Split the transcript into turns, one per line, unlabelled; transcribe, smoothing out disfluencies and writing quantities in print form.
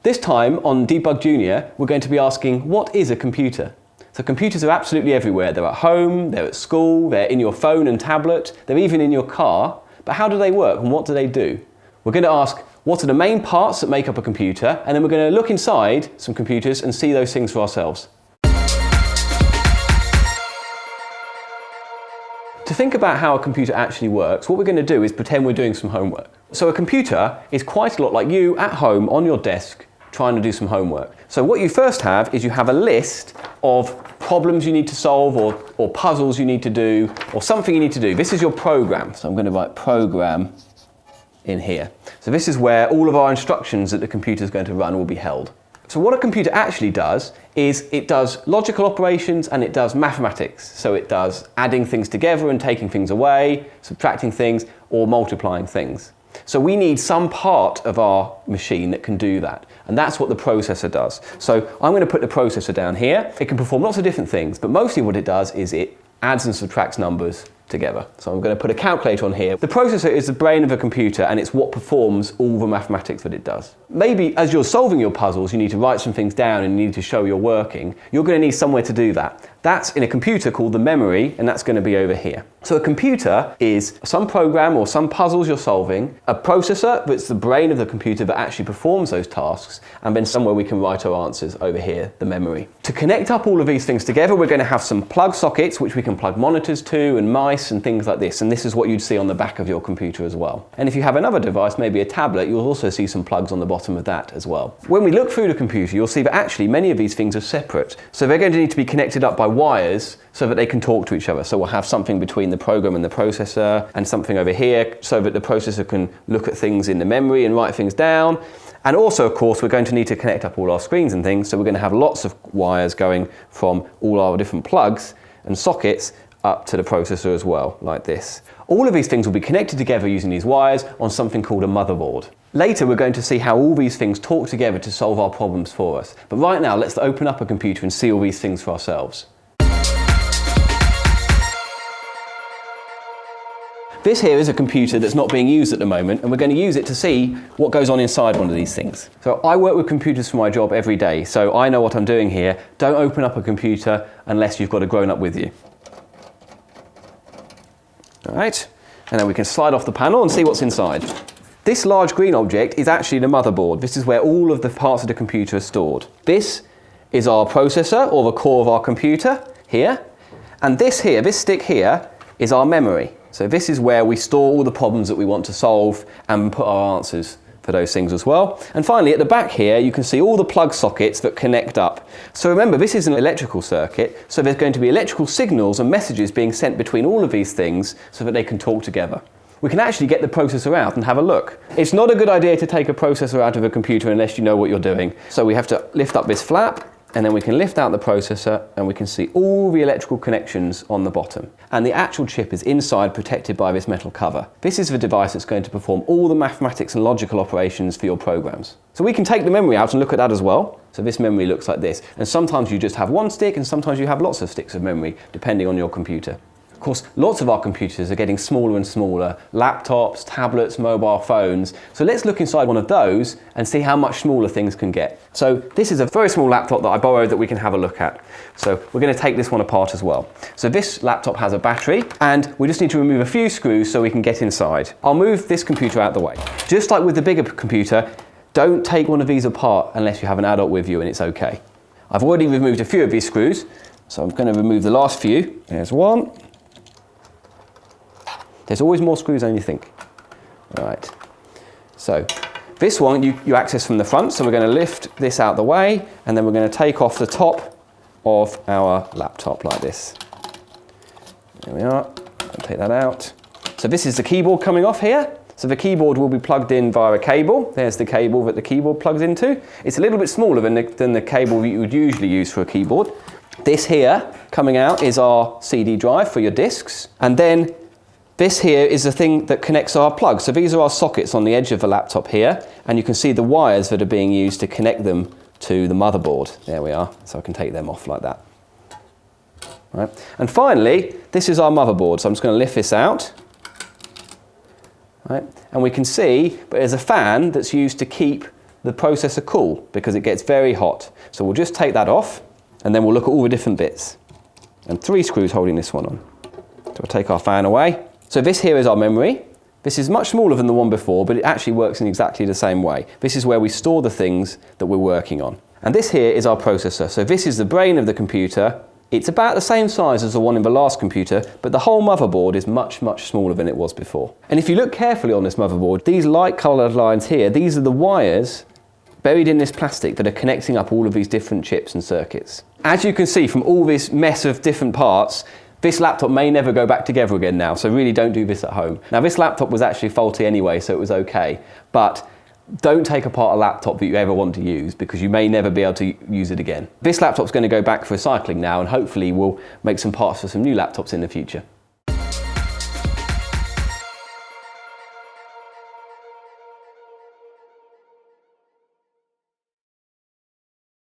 This time on DeBuggedJNR, we're going to be asking, what is a computer? So computers are absolutely everywhere. They're at home, they're at school, they're in your phone and tablet, they're even in your car. But how do they work and what do they do? We're going to ask, what are the main parts that make up a computer? And then we're going to look inside some computers and see those things for ourselves. To think about how a computer actually works, what we're going to do is pretend we're doing some homework. So a computer is quite a lot like you at home on your desk trying to do some homework. So what you first have is you have a list of problems you need to solve or puzzles you need to do or something you need to do. This is your program. So I'm going to write program in here. So this is where all of our instructions that the computer is going to run will be held. So what a computer actually does is it does logical operations and it does mathematics. So it does adding things together and taking things away, subtracting things or multiplying things. So we need some part of our machine that can do that. And that's what the processor does. So I'm going to put the processor down here. It can perform lots of different things, but mostly what it does is it adds and subtracts numbers together. So I'm going to put a calculator on here. The processor is the brain of a computer and it's what performs all the mathematics that it does. Maybe as you're solving your puzzles, you need to write some things down and you need to show you're working. You're going to need somewhere to do that. That's in a computer called the memory, and that's going to be over here. So a computer is some program or some puzzles you're solving, a processor that's the brain of the computer that actually performs those tasks, and then somewhere we can write our answers over here, the memory. To connect up all of these things together, we're going to have some plug sockets which we can plug monitors to and mice and things like this, and this is what you'd see on the back of your computer as well. And if you have another device, maybe a tablet, you'll also see some plugs on the bottom of that as well. When we look through the computer, you'll see that actually many of these things are separate. So they're going to need to be connected up by wires so that they can talk to each other. So we'll have something between the program and the processor and something over here so that the processor can look at things in the memory and write things down. And also, of course, we're going to need to connect up all our screens and things, so we're going to have lots of wires going from all our different plugs and sockets up to the processor as well, like this. All of these things will be connected together using these wires on something called a motherboard. Later, we're going to see how all these things talk together to solve our problems for us. But right now, let's open up a computer and see all these things for ourselves. This here is a computer that's not being used at the moment, and we're going to use it to see what goes on inside one of these things. So I work with computers for my job every day, so I know what I'm doing here. Don't open up a computer unless you've got a grown-up with you. All right, and then we can slide off the panel and see what's inside. This large green object is actually the motherboard. This is where all of the parts of the computer are stored. This is our processor, or the core of our computer, here. And this here, this stick here, is our memory. So this is where we store all the problems that we want to solve and put our answers for those things as well. And finally, at the back here, you can see all the plug sockets that connect up. So remember, this is an electrical circuit, so there's going to be electrical signals and messages being sent between all of these things so that they can talk together. We can actually get the processor out and have a look. It's not a good idea to take a processor out of a computer unless you know what you're doing. So we have to lift up this flap, and then we can lift out the processor and we can see all the electrical connections on the bottom. And the actual chip is inside, protected by this metal cover. This is the device that's going to perform all the mathematics and logical operations for your programs. So we can take the memory out and look at that as well. So this memory looks like this. And sometimes you just have one stick and sometimes you have lots of sticks of memory, depending on your computer. Of course, lots of our computers are getting smaller and smaller, laptops, tablets, mobile phones. So let's look inside one of those and see how much smaller things can get. So this is a very small laptop that I borrowed that we can have a look at. So we're going to take this one apart as well. So this laptop has a battery and we just need to remove a few screws so we can get inside. I'll move this computer out of the way. Just like with the bigger computer, don't take one of these apart unless you have an adult with you and it's okay. I've already removed a few of these screws, so I'm going to remove the last few. There's one. There's always more screws than you think. All right, so this one you access from the front, so we're going to lift this out the way, and then we're going to take off the top of our laptop like this. There we are, I'll take that out. So this is the keyboard coming off here. So the keyboard will be plugged in via a cable. There's the cable that the keyboard plugs into. It's a little bit smaller than the cable that you would usually use for a keyboard. This here coming out is our CD drive for your discs, and then this here is the thing that connects our plugs. So these are our sockets on the edge of the laptop here, and you can see the wires that are being used to connect them to the motherboard. There we are, so I can take them off like that. Right. And finally, this is our motherboard. So I'm just going to lift this out. Right. And we can see, but there's a fan that's used to keep the processor cool because it gets very hot. So we'll just take that off and then we'll look at all the different bits. And 3 screws holding this one on. So we'll take our fan away. So this here is our memory. This is much smaller than the one before, but it actually works in exactly the same way. This is where we store the things that we're working on. And this here is our processor. So this is the brain of the computer. It's about the same size as the one in the last computer, but the whole motherboard is much, much smaller than it was before. And if you look carefully on this motherboard, these light coloured lines here, these are the wires buried in this plastic that are connecting up all of these different chips and circuits. As you can see from all this mess of different parts, this laptop may never go back together again now, so really don't do this at home. Now this laptop was actually faulty anyway, so it was okay, but don't take apart a laptop that you ever want to use because you may never be able to use it again. This laptop's going to go back for recycling now and hopefully we'll make some parts for some new laptops in the future.